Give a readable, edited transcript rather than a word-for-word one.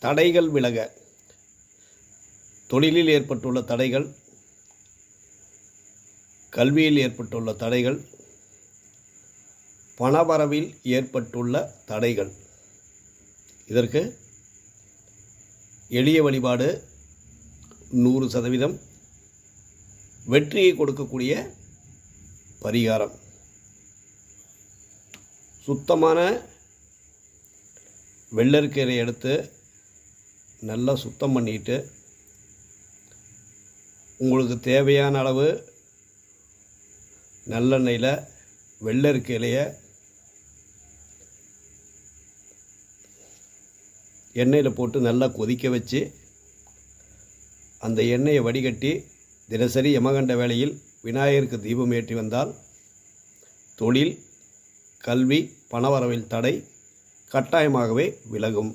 தடைகள் விலக, தொழிலில் ஏற்பட்டுள்ள தடைகள், கல்வியில் ஏற்பட்டுள்ள தடைகள், பணவரவில் ஏற்பட்டுள்ள தடைகள், இதற்கு எளிய வழிபாடு 100% வெற்றியை கொடுக்கக்கூடிய பரிகாரம். சுத்தமான வெள்ளரிக்கீரை எடுத்து நல்லா சுத்தம் பண்ணிட்டு, உங்களுக்கு தேவையான அளவு நல்லெண்ணெயில் வெள்ளரிக்கீரையை எண்ணெயில் போட்டு நல்லா கொதிக்க வச்சு, அந்த எண்ணெயை வடிகட்டி தினசரி யமகண்ட வேளையில் விநாயகருக்கு தீபம் ஏற்றி வந்தால் தொழில், கல்வி, பணவரவில் தடை கட்டாயமாகவே விலகும்.